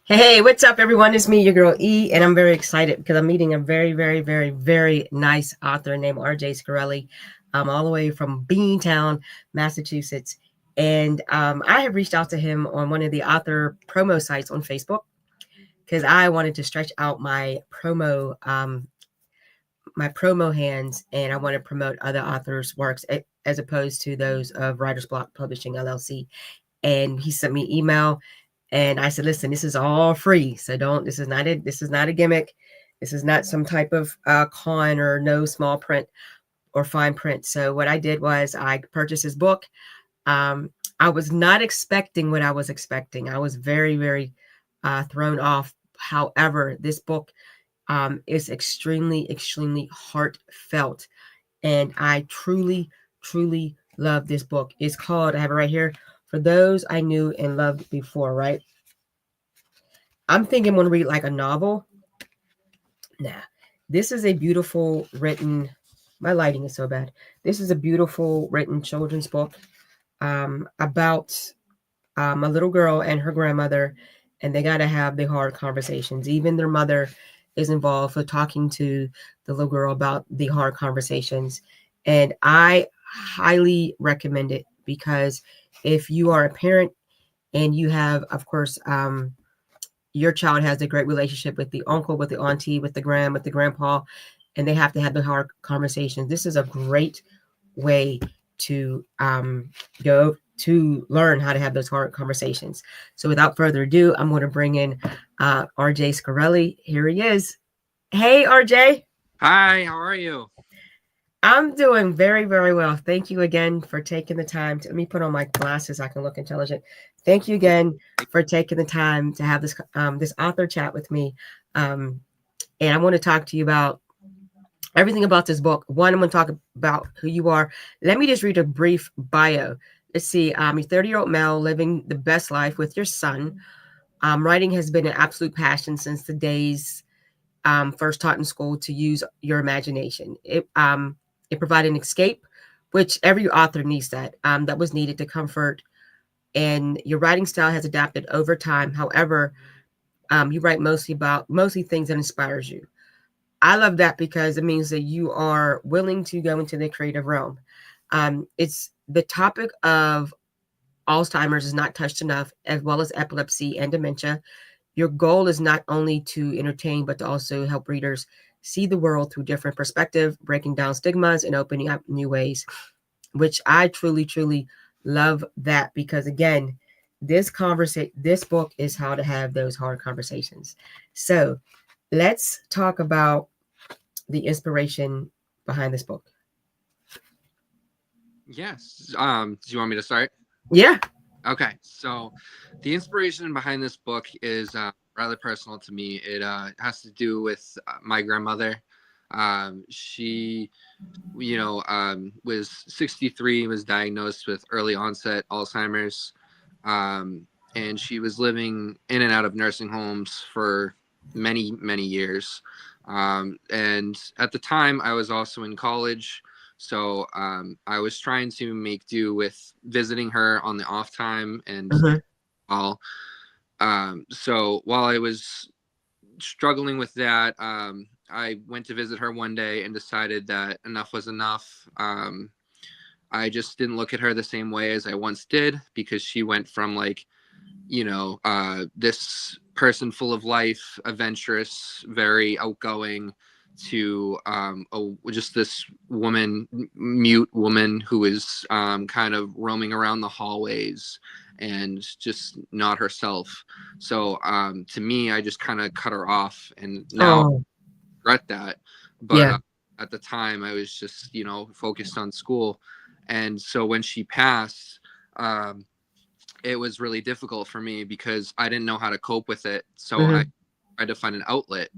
Hey, what's up, everyone? It's me, your girl E, and I'm very excited because I'm meeting a very, very, very, very nice author named RJ Scarelli, all the way from Beantown, Massachusetts. And I have reached out to him on one of the author promo sites on Facebook because I wanted to stretch out my promo hands, and I want to promote other authors' works as opposed to those of Writer's Block Publishing LLC. And he sent me an email, and I said, listen, this is all free, so don't, this is not a gimmick, this is not some type of con or no small print or fine print. So what I did was I purchased his book. I was not expecting what I was expecting. I was very, very thrown off. However, this book is extremely, extremely heartfelt, and I truly, truly love this book. It's called, I have it right here, For Those I Knew and Loved Before, right? I'm thinking I'm going to read like a novel. Nah, this is a beautiful written, my lighting is so bad. This is a beautiful written children's book about a little girl and her grandmother, and they got to have the hard conversations. Even their mother is involved for talking to the little girl about the hard conversations. And I highly recommend it because if you are a parent and you have, of course, your child has a great relationship with the uncle, with the auntie, with with the grandpa, and they have to have the hard conversations. This is a great way to go to learn how to have those hard conversations. So without further ado, I'm going to bring in RJ Scarelli. Here he is. Hey, RJ. Hi, how are you? I'm doing very, very well. Thank you again for taking the time to let me put on my glasses. So I can look intelligent. Thank you again for taking the time to have this author chat with me. Um, and I want to talk to you about everything about this book. One, I'm going to talk about who you are. Let me just read a brief bio. Let's see. You're 30-year-old male living the best life with your son. Writing has been an absolute passion since the days first taught in school to use your imagination. It provided an escape, which every author needs that was needed to comfort. And your writing style has adapted over time. However, you write mostly things that inspires you. I love that because it means that you are willing to go into the creative realm. It's the topic of Alzheimer's is not touched enough, as well as epilepsy and dementia. Your goal is not only to entertain, but to also help readers see the world through different perspective, breaking down stigmas and opening up new ways, which I truly, truly love that because again, this book is how to have those hard conversations. So let's talk about the inspiration behind this book. Yes. Do you want me to start? Yeah. Okay. So, the inspiration behind this book is rather personal to me. It has to do with my grandmother. She, was 63, was diagnosed with early onset Alzheimer's, and she was living in and out of nursing homes for many, many years. And at the time, I was also in college. So I was trying to make do with visiting her on the off time and Mhm. all. So while I was struggling with that, I went to visit her one day and decided that enough was enough. I just didn't look at her the same way as I once did because she went from like, this person full of life, adventurous, very outgoing, to just this woman, mute woman who is kind of roaming around the hallways and just not herself. So to me, I just kind of cut her off, and now I Oh, regret that. But yeah. at the time, I was just focused on school, and so when she passed. It was really difficult for me because I didn't know how to cope with it. So I Mhm. tried to find an outlet.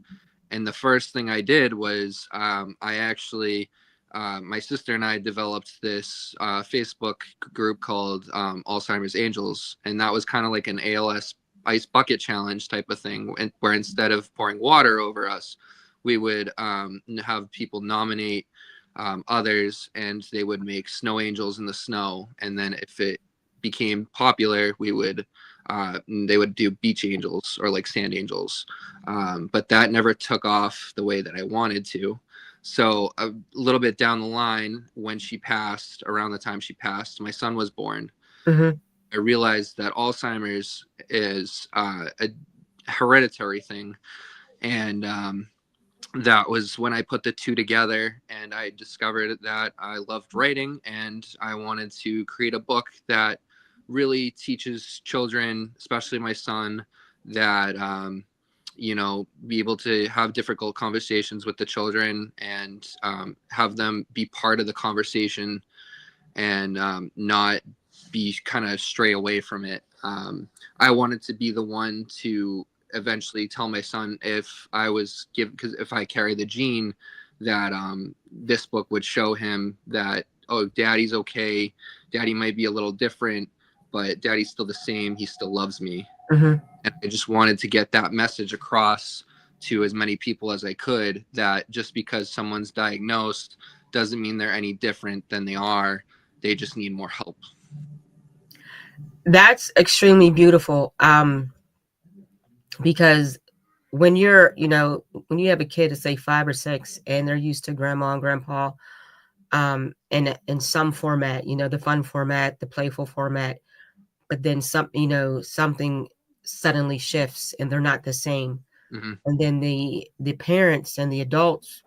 And the first thing I did was I actually, my sister and I developed this Facebook group called Alzheimer's Angels. And that was kind of like an ALS ice bucket challenge type of thing, where instead of pouring water over us, we would have people nominate others, and they would make snow angels in the snow. And then if it became popular, we would They would do beach angels or like sand angels, but that never took off the way that I wanted to. So a little bit down the line, when she passed, around the time she passed, my son was born. Mm-hmm. I realized that Alzheimer's is a hereditary thing, and that was when I put the two together, and I discovered that I loved writing and I wanted to create a book that really teaches children, especially my son, that be able to have difficult conversations with the children and have them be part of the conversation and not be kind of stray away from it. I wanted to be the one to eventually tell my son if I was given, because if I carry the gene, that this book would show him that, oh, daddy's okay. Daddy might be a little different, but daddy's still the same. He still loves me. Mm-hmm. And I just wanted to get that message across to as many people as I could, that just because someone's diagnosed doesn't mean they're any different than they are. They just need more help. That's extremely beautiful. Because when you're, when you have a kid to say 5 or 6 and they're used to grandma and grandpa, in some format, the fun format, the playful format, but then something suddenly shifts and they're not the same. Mm-hmm. And then the parents and the adults,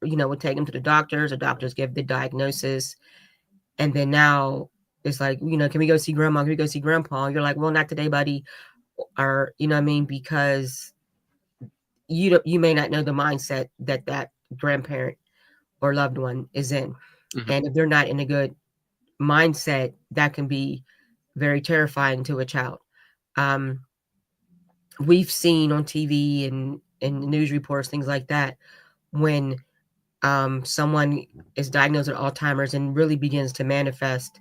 would take them to the doctors. The doctors give the diagnosis, and then now it's like, can we go see grandma? Can we go see grandpa? You're like, well, not today, buddy. Or you know what I mean? Because you may not know the mindset that grandparent or loved one is in. Mm-hmm. And if they're not in a good mindset, that can be very terrifying to a child. Um, we've seen on TV and news reports, things like that, when someone is diagnosed with Alzheimer's and really begins to manifest,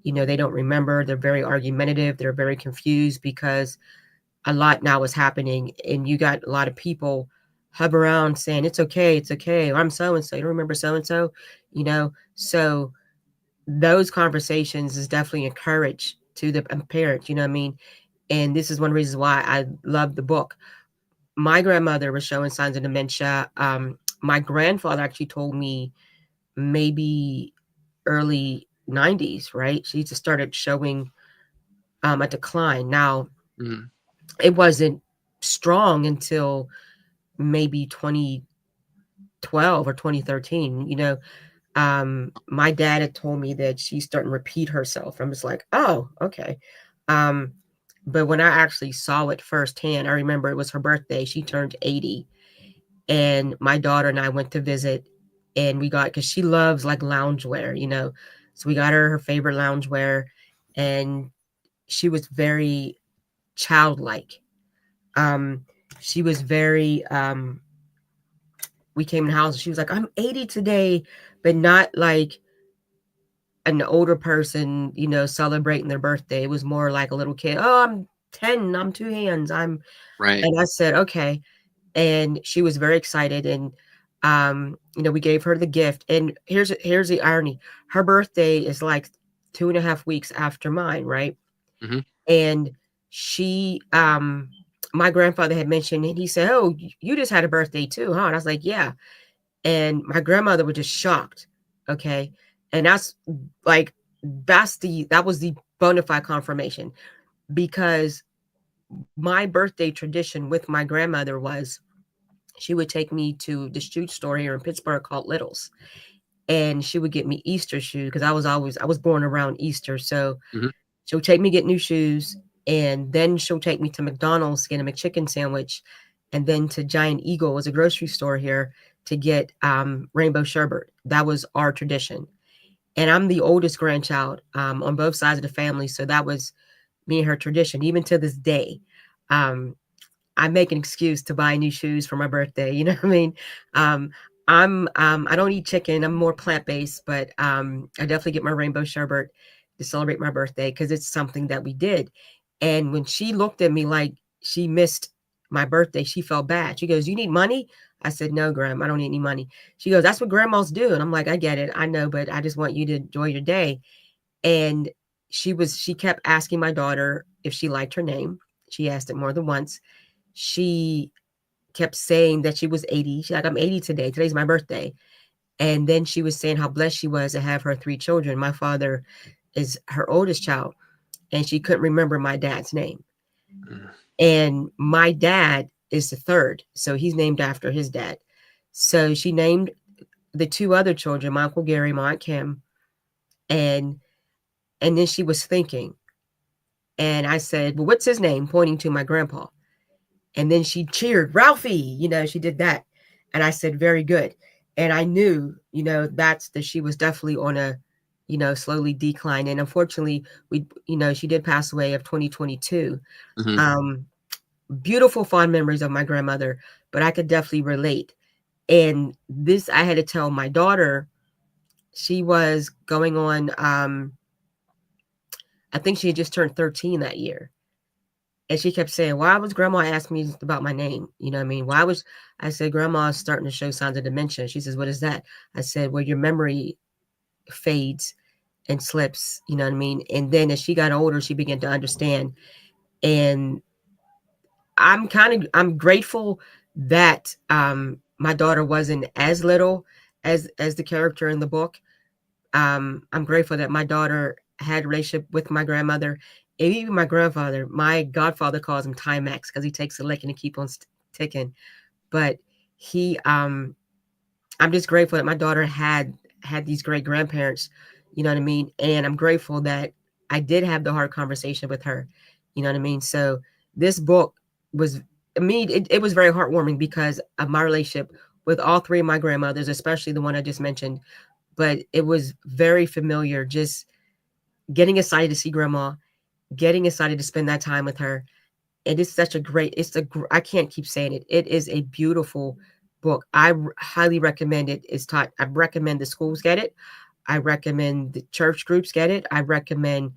they don't remember, they're very argumentative, they're very confused because a lot now is happening, and you got a lot of people hub around saying it's okay, or I'm so and so, you don't remember so and so, so those conversations is definitely encouraged to the parents, you know what I mean? And this is one reason why I love the book. My grandmother was showing signs of dementia. My grandfather actually told me maybe early 90s, right? She just started showing a decline. Now, Mm-hmm. it wasn't strong until maybe 2012 or 2013. My dad had told me that she's starting to repeat herself. I'm just like, oh, okay. Um, but when I actually saw it firsthand, I remember it was her birthday. She turned 80, and my daughter and I went to visit, and we got, because she loves like loungewear, so we got her favorite loungewear, and she was very childlike. Um, she was very we came in the house and she was like, I'm 80 today, but not like an older person, celebrating their birthday. It was more like a little kid. Oh, I'm 10, I'm two hands. Right. And I said, okay. And she was very excited. And, we gave her the gift. And here's the irony. Her birthday is like 2.5 weeks after mine. Right. Mm-hmm. And she, my grandfather had mentioned, and he said, oh, you just had a birthday too, huh? And I was like, yeah. And my grandmother was just shocked. Okay. And like, that was the bona fide confirmation, because my birthday tradition with my grandmother was she would take me to the shoe store here in Pittsburgh called Little's, and she would get me Easter shoes, because I was born around Easter. So Mm-hmm. she'll take me get new shoes, and then she'll take me to McDonald's, get a McChicken sandwich, and then to Giant Eagle, was a grocery store here, to get rainbow sherbet. That was our tradition. And I'm the oldest grandchild on both sides of the family, so that was me and her tradition. Even to this day, um, I make an excuse to buy new shoes for my birthday. You know what I mean? Um, I don't eat chicken. I'm more plant based, but I definitely get my rainbow sherbet to celebrate my birthday, because it's something that we did. And when she looked at me like she missed my birthday, she felt bad. She goes, "You need money?" I said, "No, Graham, I don't need any money." She goes, "That's what grandmas do." And I'm like, "I get it. I know, but I just want you to enjoy your day." And she kept asking my daughter, if she liked her name. She asked it more than once. She kept saying that she was 80. She's like, I'm 80 today. Today's my birthday. And then she was saying how blessed she was to have her 3 children. My father is her oldest child, and she couldn't remember my dad's name. Mm. And my dad is the third, so he's named after his dad. So she named the 2 other children, my Uncle Gary, my Aunt Kim, and and then she was thinking, and I said, "Well, what's his name?" Pointing to my grandpa. And then she cheered, Ralphie, she did that. And I said, very good. And I knew, that she was definitely on a, slowly decline. And unfortunately, she did pass away of 2022. Mm-hmm. Um, Beautiful, fond memories of my grandmother, but I could definitely relate. And this, I had to tell my daughter, she was going on, I think she had just turned 13 that year. And she kept saying, why was grandma asking me about my name? You know what I mean? I said, grandma's starting to show signs of dementia. She says, what is that? I said, well, your memory fades and slips, you know what I mean? And then as she got older, she began to understand. And I'm grateful that my daughter wasn't as little as the character in the book. I'm grateful that my daughter had a relationship with my grandmother, and even my grandfather. My godfather calls him Timex because he takes a licking and keep on ticking. But he, I'm just grateful that my daughter had these great grandparents. You know what I mean? And I'm grateful that I did have the hard conversation with her. You know what I mean? So this book was, I mean, it was very heartwarming because of my relationship with all 3 of my grandmothers, especially the one I just mentioned. But it was very familiar, just getting excited to see grandma, getting excited to spend that time with her. It is such a great, I can't keep saying it. It is a beautiful book. Highly recommend it. It's taught, I recommend the schools get it. I recommend the church groups get it. I recommend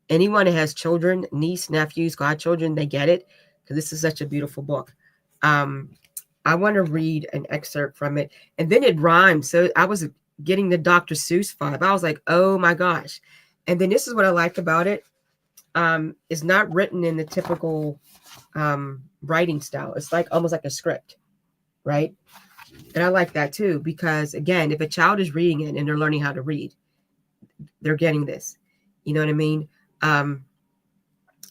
anyone who has children, niece, nephews, godchildren, they get it because this is such a beautiful book. Um, I want to read an excerpt from it. And then it rhymes. So I was getting the Dr. Seuss vibe. I was like, oh my gosh. And then this is what I like about it. It's not written in the typical writing style. It's like almost like a script, right? And I like that too, because again, if a child is reading it and they're learning how to read, they're getting this. You know what I mean? Um,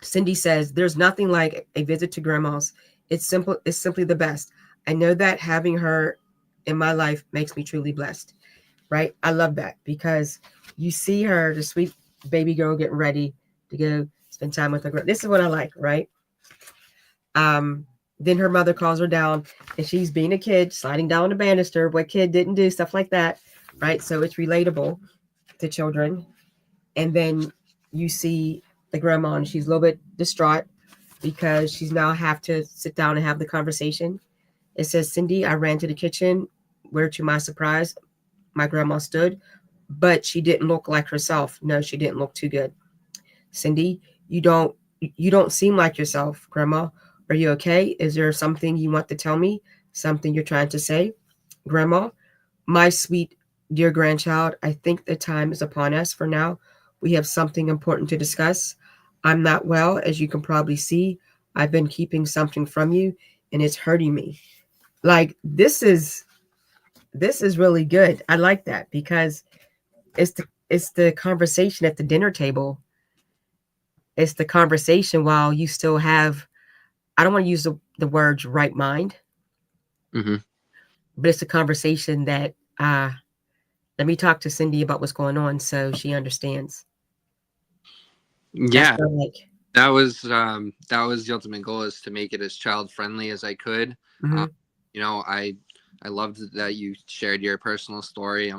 Cindy says, there's nothing like a visit to grandma's. It's simply the best. I know that having her in my life makes me truly blessed. Right? I love that because you see her, the sweet baby girl, getting ready to go spend time with her. This is what I like, right? Then her mother calls her down and she's being a kid, sliding down the banister. What kid didn't do stuff like that, right? So it's relatable to children. And then you see the grandma and she's a little bit distraught because she's now have to sit down and have the conversation. It says, Cindy, I ran to the kitchen where to my surprise, my grandma stood, but she didn't look like herself. No, she didn't look too good. Cindy, you don't seem like yourself, grandma. Are you okay? Is there something you want to tell me? Something you're trying to say? Grandma, my sweet dear grandchild, I think the time is upon us for now. We have something important to discuss. I'm not well, as you can probably see. I've been keeping something from you and it's hurting me. Like this is really good. I like that because it's the conversation at the dinner table. It's the conversation while you still have, I don't want to use the words right mind, Mm-hmm. but it's a conversation that let me talk to Cindy about what's going on so she understands. That's Yeah, what I like. that was the ultimate goal, is to make it as child friendly as I could. Mm-hmm. Um, you know, I loved that you shared your personal story.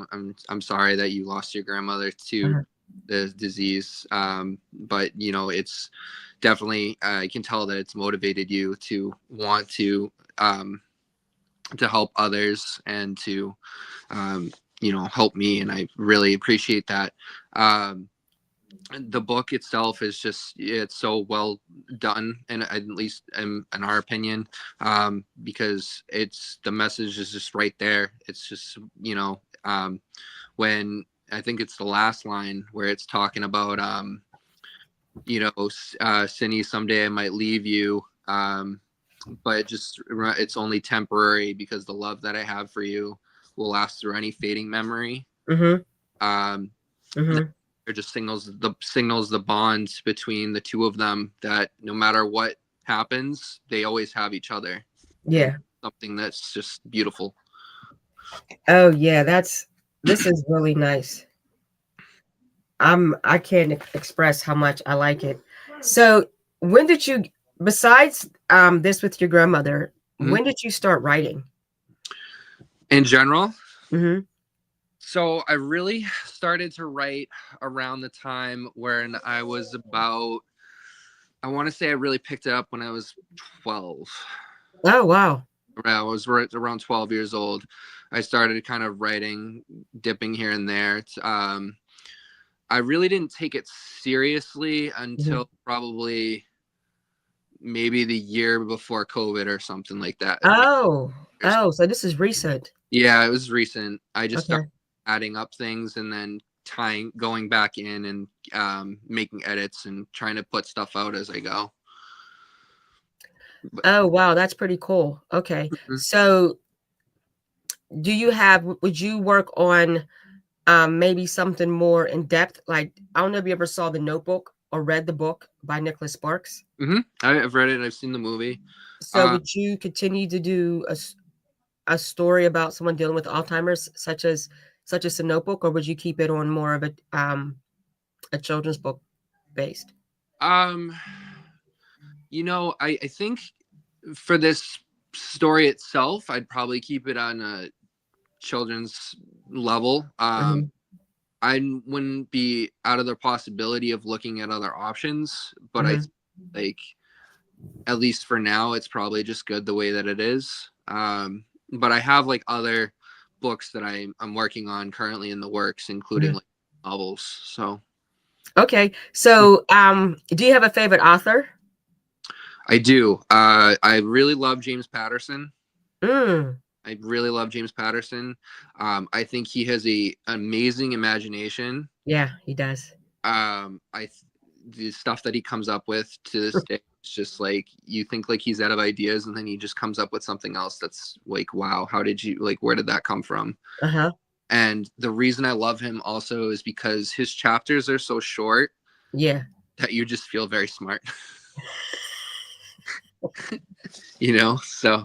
I'm sorry that you lost your grandmother to Uh-huh. the disease. But you know, it's definitely, I can tell that it's motivated you to want to help others and to you know, help me, and I really appreciate that. Um, the book itself is just, it's so well done, and at least in our opinion, because it's, the message is just right there. It's just, you know, when I think it's the last line where it's talking about Cindy, someday I might leave you. But it's only temporary because the love that I have for you will last through any fading memory. Mm-hmm. Um, Mm-hmm. it just signals the bond between the two of them, that no matter what happens, they always have each other, and Yeah. something that's just beautiful. Oh yeah, this is really nice. I can't express how much I like it. So when did you, besides this with your grandmother, Mhm. when did you start writing? In general, Mm-hmm. so I really started to write around the time when I was about, I want to say I really picked it up when I was 12. Oh wow. I was right around 12 years old. I started kind of writing, dipping here and there. I really didn't take it seriously Mm-hmm. until probably maybe the year before COVID or something like that. Oh, oh, so this is recent. Yeah, it was recent. I just started Okay. adding up things and then going back in and making edits and trying to put stuff out as I go. But, Oh wow, that's pretty cool. Okay. So do you have, would you work on maybe something more in depth? Like, I don't know if you ever saw The Notebook or read the book by Nicholas Sparks. I've read it. I've seen the movie. So Uh, would you continue to do a story about someone dealing with Alzheimer's, such as The Notebook, or would you keep it on more of a children's book based? um, I think for this story itself, I'd probably keep it on a children's level. Mm-hmm. I wouldn't be out of the possibility of looking at other options, but I Mm-hmm. think, like, at least for now, it's probably just good the way that it is. But I have like other books that I'm working on currently in the works, including Mm-hmm. like novels. So Okay. So do you have a favorite author? I do. I really love James Patterson. Mm, I really love James Patterson. I think he has a amazing imagination. yeah, he does. I The stuff that he comes up with to this day, it's just like you think like he's out of ideas, and then he just comes up with something else that's like, wow, how did you, like, where did that come from? Uh-huh. And the reason I love him also is because his chapters are so short Yeah. that you just feel very smart. So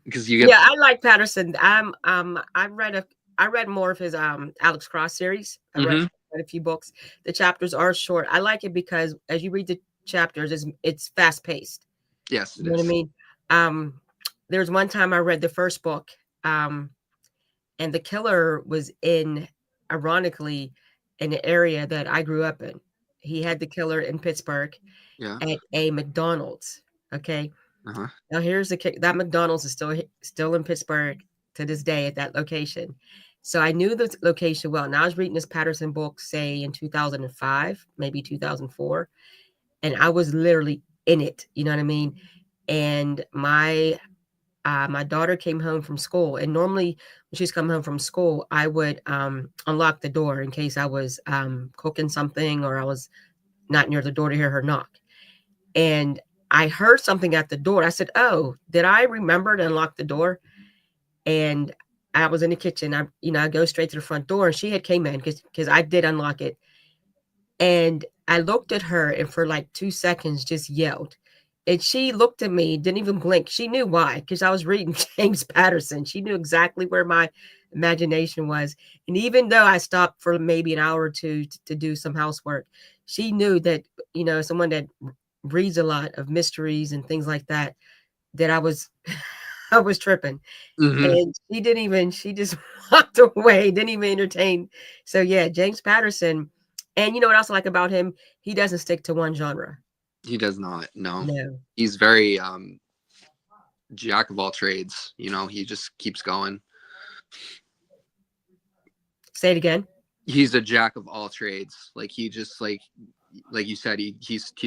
because you get. Yeah, I like Patterson. I read more of his Alex Cross series. Hmm. Read a few books. The chapters are short. I like it because as you read the chapters, it's fast paced. Yes, You it know what I is. mean? There's one time I read the first book, and the killer was ironically, in the area that I grew up in. He had the killer in Pittsburgh Yeah. at a McDonald's. Okay. Uh-huh. Now here's the kick. That McDonald's is still in Pittsburgh to this day at that location. So I knew the location well. Now I was reading this Patterson book, say in 2005, maybe 2004, and I was literally in it. You know what I mean? And my daughter came home from school, and normally when she's come home from school, I would unlock the door in case I was cooking something or I was not near the door to hear her knock. And I heard something at the door. I said, "Oh, did I remember to unlock the door?" And I was in the kitchen. I go straight to the front door, and she had came in because I did unlock it. And I looked at her, and for like 2 seconds, just yelled. And she looked at me, didn't even blink. She knew why, because I was reading James Patterson. She knew exactly where my imagination was. And even though I stopped for maybe an hour or two to do some housework, she knew that, someone that reads a lot of mysteries and things like that, that I was I was tripping. Hmm. And she just walked away, didn't even entertain. So yeah, James Patterson. And you know what else I like about him? He doesn't stick to one genre. He does not. No, No. he's very jack of all trades. He just keeps going. Say it again. He's a jack of all trades. Like, he just, like you said, he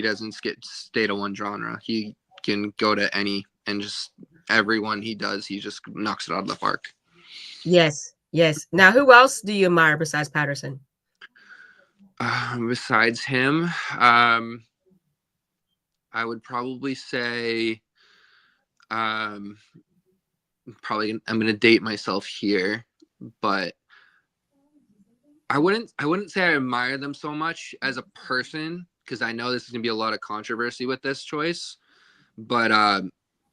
doesn't stay to one genre. He can go to any, and just everyone he does, he just knocks it out of the park. Yes. Yes. Now, who else do you admire besides Patterson? Besides him, um, I would probably say, um, probably I'm gonna date myself here, but I wouldn't say I admire them so much as a person because I know this is gonna be a lot of controversy with this choice. But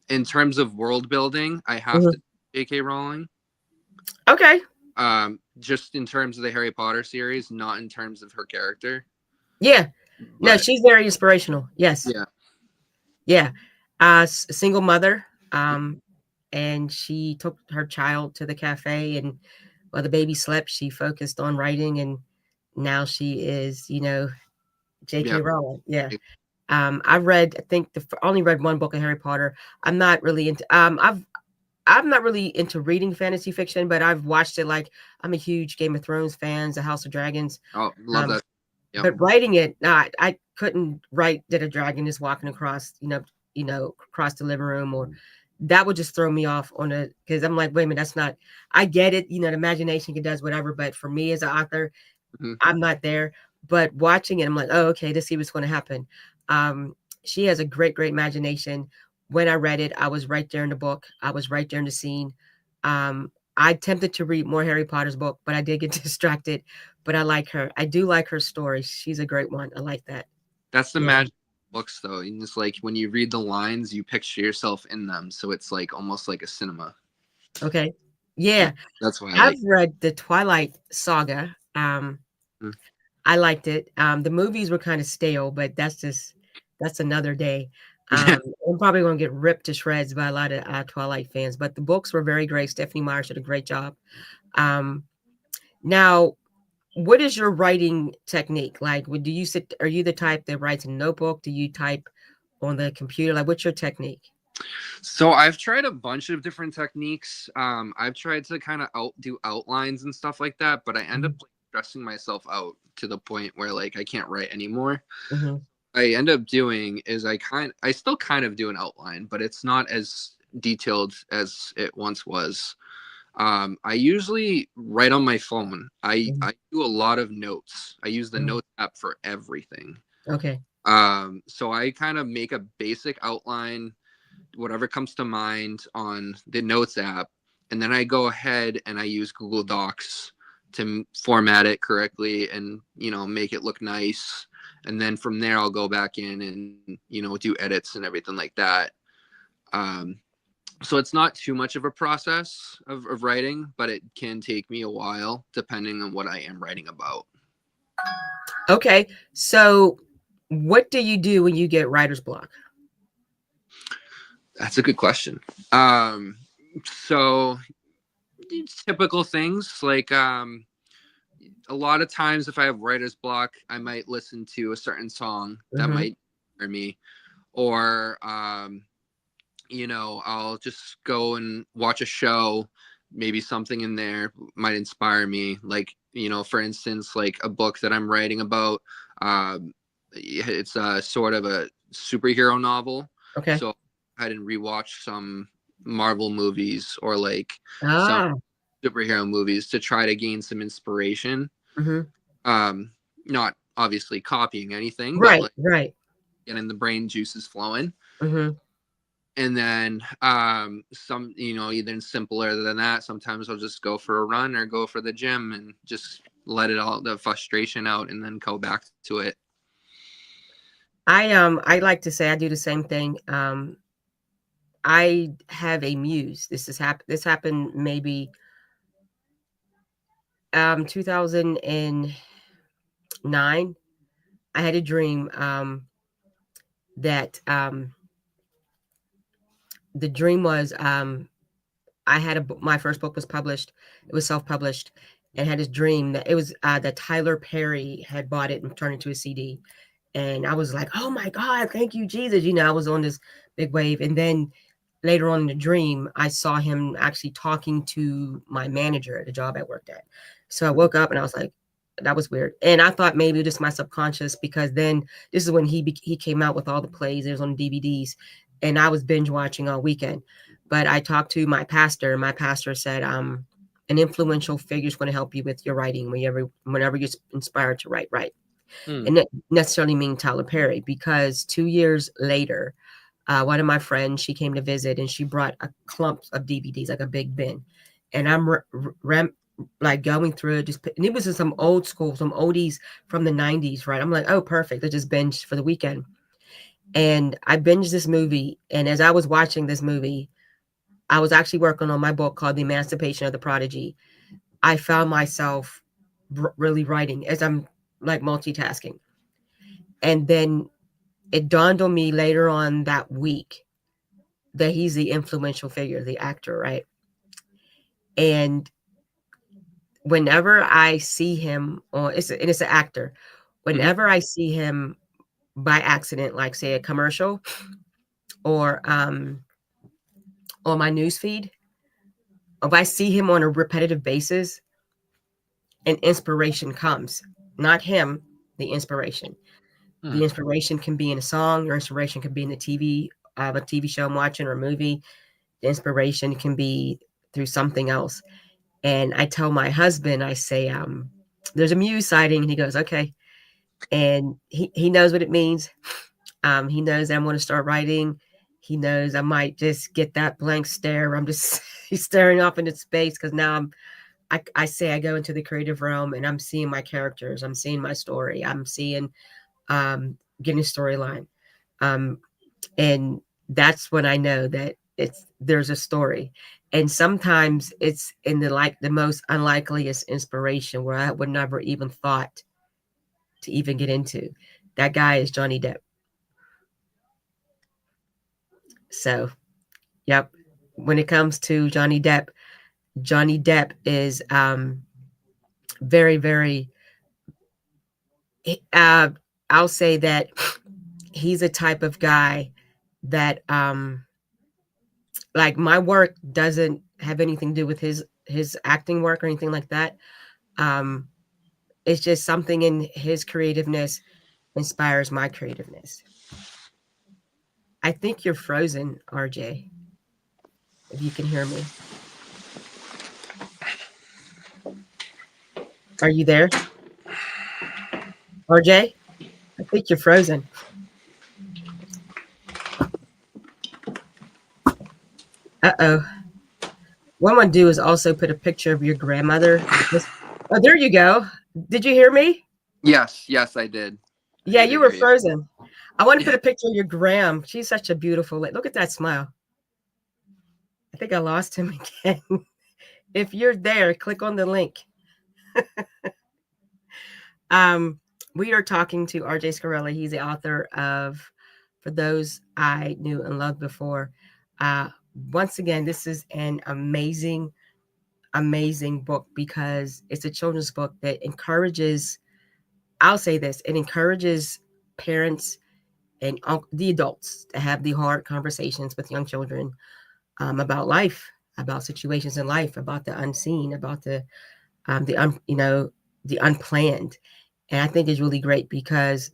in terms of world building, I have Mhm. to J.K. Rowling. Okay. Just in terms of the Harry Potter series, not in terms of her character. Yeah. No, But she's very inspirational. Yes. yeah, Yeah. Single mother. And she took her child to the cafe, and while the baby slept, she focused on writing, and now she is, yeah, J.K. Rowling. Yeah. I've read, I think only read one book of Harry Potter. I'm not really into, I'm not really into reading fantasy fiction, but I've watched it. Like, I'm a huge Game of Thrones fans, The House of Dragons. oh, love Um, that. Yep. but writing it, I couldn't write that a dragon is walking across, across the living room, or that would just throw me off on it, because I'm like, wait a minute, that's not. I get it, the imagination can does whatever, but for me as an author, Mm-hmm. I'm not there. But watching it, I'm like, oh, okay, let's see what's going to happen. Um, she has a great, great imagination. When I read it, I was right there in the book. I was right there in the scene. I attempted to read more Harry Potter's book, but I did get distracted. But I like her. I do like her story. She's a great one. I like that. That's the Yeah. magic of books, though. And it's like when you read the lines, you picture yourself in them, so it's like almost like a cinema. Okay. Yeah, Yeah. that's why I I've like. read the Twilight Saga. Mm. I liked it. The movies were kind of stale, but that's another day. Yeah, I'm probably going to get ripped to shreds by a lot of Twilight fans, but the books were very great. Stephanie Myers did a great job. Um, Now, what is your writing technique? Like, do you sit? Are you the type that writes in a notebook? Do you type on the computer? Like, what's your technique? so I've tried a bunch of different techniques. I've tried to kind of do outlines and stuff like that, but I end up Mhm, like, stressing myself out to the point where like I can't write anymore. mhm, I end up doing is I still kind of do an outline, but it's not as detailed as it once was. I usually write on my phone. mhm, I do a lot of notes. I use the mhm. notes app for everything. Okay. So I kind of make a basic outline, whatever comes to mind on the notes app, and then I go ahead and I use Google Docs to format it correctly and make it look nice. And then from there I'll go back in and do edits and everything like that. Um, so it's not too much of a process of writing, but it can take me a while depending on what I am writing about. Okay. So, what do you do when you get writer's block? That's a good question. So typical things like a lot of times if I have writer's block, I might listen to a certain song that Mhm, might inspire me, or I'll just go and watch a show. Maybe something in there might inspire me. Like, for instance, like a book that I'm writing about. It's a sort of a superhero novel. okay. So I didn't rewatch some Marvel movies or like some Ah, superhero movies to try to gain some inspiration. mhm. Um, Not obviously copying anything, but Right, like right. getting the brain juices flowing. Mhm. And then some even simpler than that, sometimes I'll just go for a run or go for the gym and just let it all the frustration out and then go back to it. I like to say I do the same thing. I have a muse. This happened maybe 2009. I had a dream that the dream was I had a book, my first book was published. It was self-published, and had this dream that it was that Tyler Perry had bought it and turned it into a CD. And I was like, "Oh my God, thank you, Jesus!" I was on this big wave. And then later on in the dream, I saw him actually talking to my manager at the job I worked at. So I woke up and I was like, "That was weird." And I thought maybe just my subconscious, because then this is when he came out with all the plays. It was on DVDs, and I was binge watching all weekend. But I talked to my pastor, and my pastor said, an influential figure is going to help you with your writing whenever you're inspired to write. Mm. and not necessarily mean Tyler Perry, because 2 years later, one of my friends, she came to visit and she brought a clump of DVDs, like a big bin. And I'm like going through it, and it was some old school, some oldies from the 90s, right? I'm like, oh, perfect. I just binged for the weekend. And I binged this movie. And as I was watching this movie, I was actually working on my book called The Emancipation of the Prodigy. I found myself really writing as I'm like multitasking. And then it dawned on me later on that week that he's the influential figure, the actor, right? And whenever I see him on, it's an actor. Mhm. Whenever I see him by accident, like say a commercial or on my news feed, if I see him on a repetitive basis, an inspiration comes. Not him, the inspiration. The Mm. inspiration can be in a song, or inspiration can be in the TV, a TV show I'm watching or a movie. The inspiration can be through something else. And I tell my husband, I say, there's a Muse sighting. And he goes, okay. And he knows what it means. He knows that I'm going to start writing. He knows I might just get that blank stare. I'm just staring off into space because now I say I go into the creative realm and I'm seeing my characters. I'm seeing my story. I'm seeing getting a storyline. Um, and that's when I know that there's a story. And sometimes it's in the most unlikeliest inspiration where I would never even thought to even get into. That guy is Johnny Depp. So, yep. When it comes to Johnny Depp is very, very. Uh, I'll say that he's a type of guy that like my work doesn't have anything to do with his acting work or anything like that. Um, it's just something in his creativeness inspires my creativeness. I think you're frozen, RJ, if you can hear me. Are you there, RJ? I think you're frozen. Uh-oh. What I'm going to do is also put a picture of your grandmother. Oh, there you go. Did you hear me? Yes, yes, I did. Yeah, I you did were hear you. frozen. I want to put Yeah. a picture of your gram. She's such a beautiful lady. Look at that smile. I think I lost him again. If you're there, click on the link. Um, we are talking to RJ Scarelli. He's the author of For Those I Knew and Loved Before. Uh, Once again, this is an amazing, amazing book because it's a children's book that encourages, I'll say this, it encourages parents and the adults to have the hard conversations with young children about life, about situations in life, about the unseen, about the unplanned. And I think it's really great because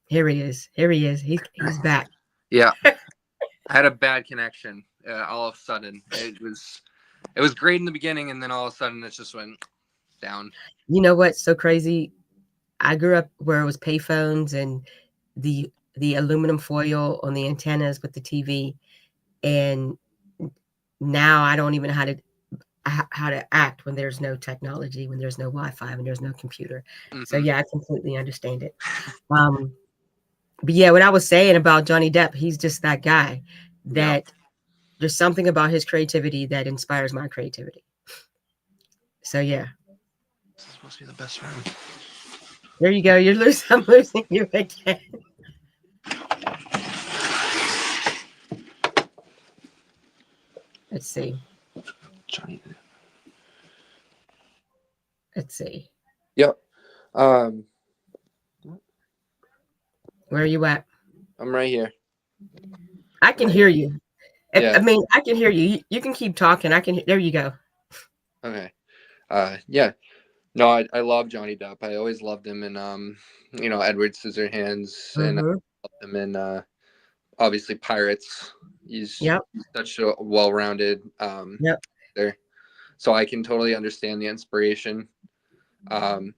here he is. Here he is. He's back. Yeah. I had a bad connection. All of a sudden, it was great in the beginning, and then all of a sudden, it just went down. You know what's so crazy? I grew up where it was payphones and the aluminum foil on the antennas with the TV, and now I don't even know how to act when there's no technology, when there's no Wi-Fi, when there's no computer. So Hmm. yeah, I completely understand it. Um, but yeah, what I was saying about Johnny Depp, he's just that guy Yep. that there's something about his creativity that inspires my creativity. So yeah, This is supposed to be the best friend. there you go. You're losing. I'm losing you again. Let's see. Johnny. Let's see. Yep. Um, Where are you at? I'm right here. I can hear you. I Yeah. mean, I can hear you. You can keep talking. I can. There you go. Okay. Yeah. No, I love Johnny Depp. I always loved him in Edward Scissorhands, and I Mm-hmm. loved him in obviously Pirates. He's Yep. such a well-rounded Yep. there, so I can totally understand the inspiration. Um,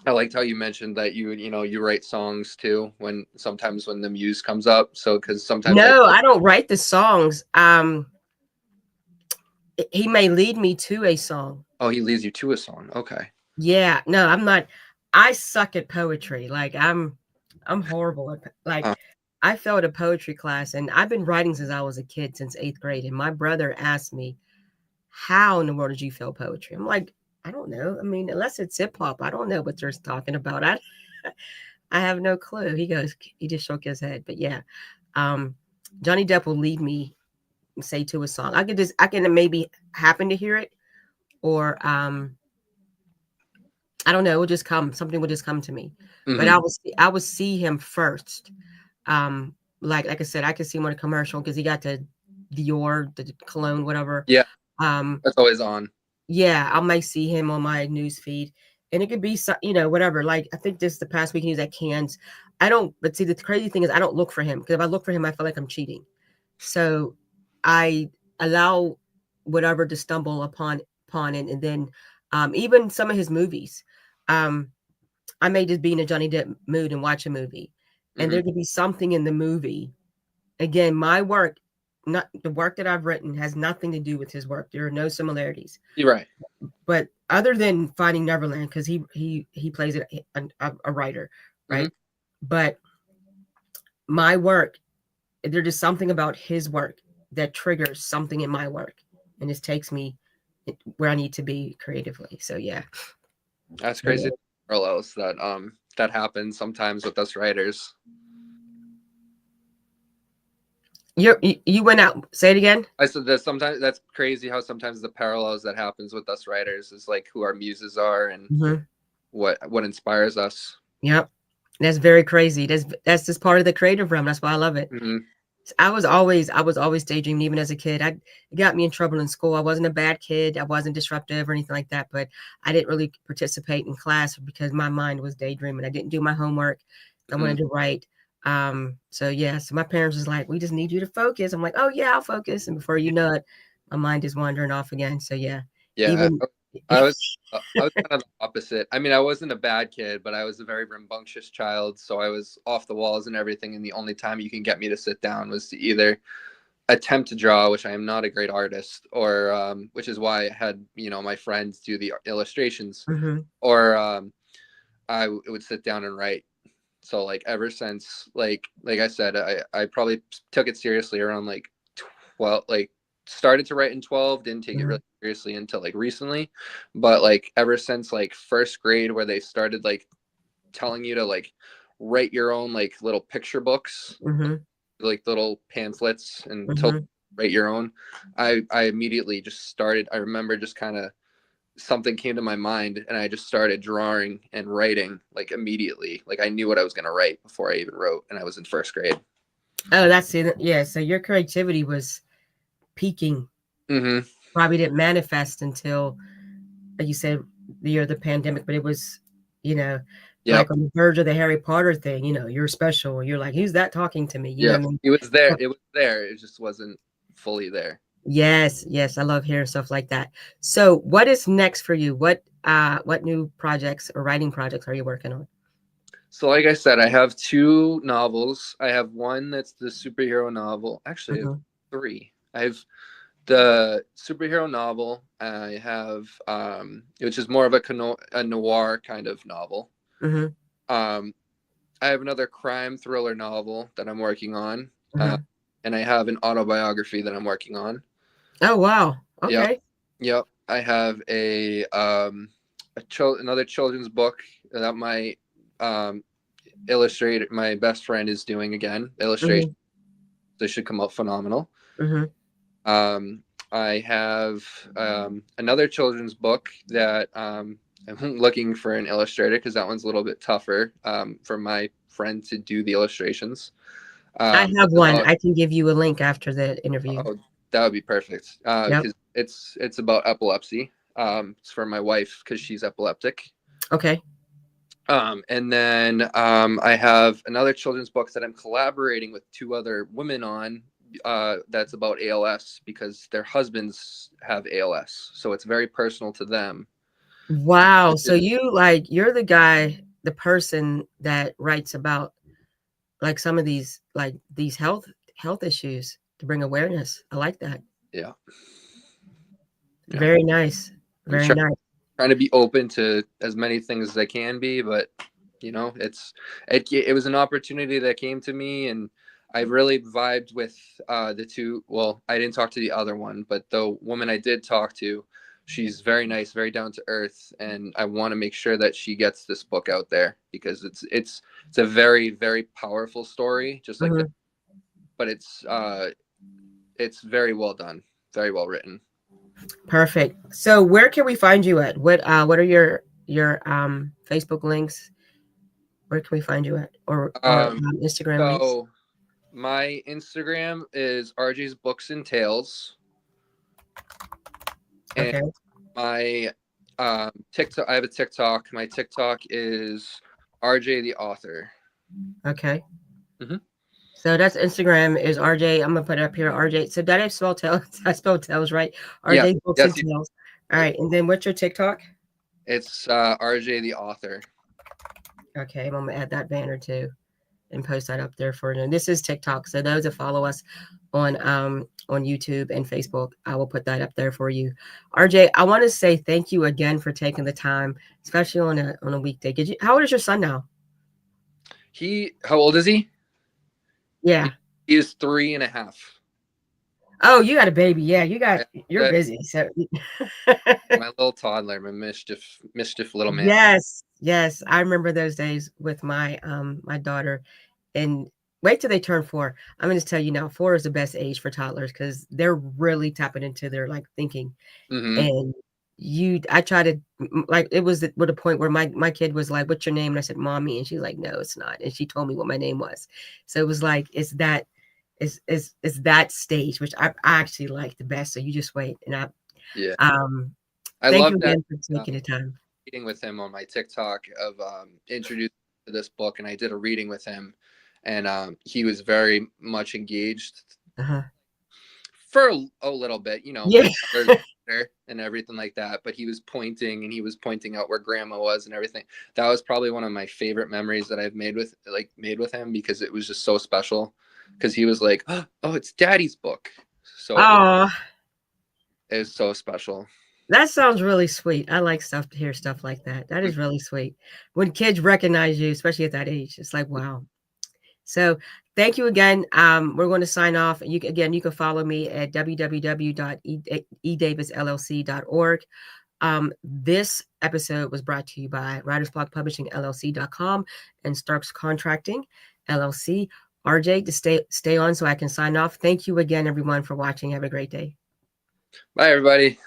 I liked how you mentioned that you write songs too when sometimes when the muse comes up. So because sometimes I No, I don't write the songs. He may lead me to a song. oh, he leads you to a song. Okay. Yeah, no, I'm not. I suck at poetry. Like I'm horrible at like Uh, I failed a poetry class, and I've been writing since I was a kid, since 8th grade. And my brother asked me, "How in the world did you fail poetry?" I'm like, I don't know. I mean, unless it's hip hop, I don't know what they're talking about. I have no clue. He just shook his head. But yeah, um, Johnny Depp will lead me, say, to a song. I can maybe happen to hear it, or I don't know. It will just come. Something will just come to me. But mm-hmm. I will see him first. Um, like I said, I could see him on a commercial because he got the Dior, the cologne, whatever. Yeah, Um, that's always on. yeah, I might see him on my news feed, and it could be whatever. Like I think this the past week he was at Cannes. I don't. But see, the crazy thing is, I don't look for him because if I look for him, I feel like I'm cheating. So I allow whatever to stumble upon it, and then even some of his movies. Um, I may just be in a Johnny Depp mood and watch a movie, and Mm-hmm. there could be something in the movie. Again, my work, not the work that I've written, has nothing to do with his work. There are no similarities. You're right. But other than Finding Neverland, because he plays it a writer, Mm-hmm. right? But my work, there's just something about his work that triggers something in my work, and just takes me where I need to be creatively. So yeah, That's so yeah. crazy parallels that happens sometimes with us writers. You went out. Say it again. I said that sometimes that's crazy how sometimes the parallels that happens with us writers is like who our muses are and Mm-hmm. what inspires us. Yep, that's very crazy. That's just part of the creative realm. That's why I love it. Mm-hmm. I was always daydreaming even as a kid. It got me in trouble in school. I wasn't a bad kid. I wasn't disruptive or anything like that, but I didn't really participate in class because my mind was daydreaming. I didn't do my homework. I Mm-hmm. wanted to write. So yeah, so my parents was like, we just need you to focus. I'm like, oh yeah, I'll focus. And before you know it, my mind is wandering off again. So yeah, Yeah, even I was kind of the opposite. I mean, I wasn't a bad kid, but I was a very rambunctious child, so I was off the walls and everything. And the only time you can get me to sit down was to either attempt to draw, which I am not a great artist, or which is why I had my friends do the illustrations, Mhm, or would sit down and write. So like ever since like I said, I probably took it seriously around like 12, like started to write in 12, didn't take it mhm, really seriously until like recently, but like ever since like first grade where they started like telling you to like write your own like little picture books, mhm, like little pamphlets and to mhm. write your own, I immediately just started. I remember just kind of something came to my mind and I just started drawing and writing like immediately. Like I knew what I was going to write before I even wrote, and I was in first grade. Oh, that's it. Yeah, so your creativity was peaking. Mm-hmm. Probably didn't manifest until, like you said, the year of the pandemic, but it was, you know, Yep. like on the verge of the Harry Potter thing, you're special. You're like, who's that talking to me? You know Yeah. what I mean? It was there. But It was there. It just wasn't fully there. yes, yes, I love hearing stuff like that. So what is next for you? What new projects or writing projects are you working on? So, like I said, I have two novels. I have one that's the superhero novel. Actually, I have Hmm. three. I have the superhero novel. I have, which is more of a noir kind of novel. Hmm. Um, I have another crime thriller novel that I'm working on, uh, Hmm. and I have an autobiography that I'm working on. Oh wow. Yep, Okay. yep. I have another children's book that my um, illustrator, my best friend, is doing again. Illustration. Hmm. They should come out phenomenal. Hmm. Um, I have another children's book that I'm looking for an illustrator because that one's a little bit tougher for my friend to do the illustrations. I have It's one. about I can give you a link after the interview. oh, that would be perfect Yep. because it's about epilepsy. It's for my wife because she's epileptic. Okay. And then I have another children's book that I'm collaborating with two other women on. That's about ALS because their husbands have ALS, so it's very personal to them. Wow. So you like you're the guy, the person that writes about like some of these like these health issues to bring awareness. I like that. Yeah, yeah. Very nice. I'm Very nice. trying to be open to as many things as I can be, but it was an opportunity that came to me, and I really vibed with the two. Well, I didn't talk to the other one, but the woman I did talk to, she's very nice, very down to earth, and I want to make sure that she gets this book out there because it's a very, very powerful story, just like that. Mhm. But it's very well done, very well written. Perfect. So where can we find you at? What are your Facebook links? Where can we find you at? Or Um, Instagram links? so my Instagram is RJ's Books and Tales, and Okay. my TikTok. I have a TikTok. My TikTok is RJ the author. Okay. Hmm. So that's Instagram is RJ. I'm gonna put it up here. RJ. So that I spell tell I spelled tells right. Yes, RJ Books and yes, you Tales. All did. right. And then what's your TikTok? It's RJ the author. Okay, I'm gonna add that banner too and post that up there for you. And this is TikTok. So those that follow us on YouTube and Facebook, I will put that up there for you. RJ, I want to say thank you again for taking the time, especially on a weekday. How old is your son now? How old is he? Yeah. He is 3.5. Oh, you got a baby. Yeah, I, you're uh, busy. So my little toddler, my mischief little man. yes, yes. I remember those days with my daughter. And wait till they turn 4. I'm gonna tell you now, 4 is the best age for toddlers because they're really tapping into their like thinking. Hmm. And I try to like it was at a point where my kid was like, "What's your name?" And I said, "Mommy," and she's like, "No, it's not." And she told me what my name was. So it was like it's that stage which I actually like the best. So you just wait. And Yeah, um I thank love you that. again for taking the time. Reading with him on my TikTok of introducing to this book, and I did a reading with him, and he was very much engaged Uh-huh. for a little bit, Yeah. toddlers and everything like that. But he was pointing, and he was pointing out where Grandma was and everything. That was probably one of my favorite memories that I've made with him because it was just so special. Because he was like, "Oh, it's Daddy's book," so Oh, it was so special. that sounds really sweet. I like stuff to hear stuff like that. That is really sweet. When kids recognize you, especially at that age, it's like, wow. So thank you again. We're going to sign off. You can follow me at www.edavisllc.org. This episode was brought to you by Writers Block Publishing LLC.com and Starks Contracting LLC. RJ, to stay on so I can sign off. Thank you again, everyone, for watching. Have a great day. Bye, everybody.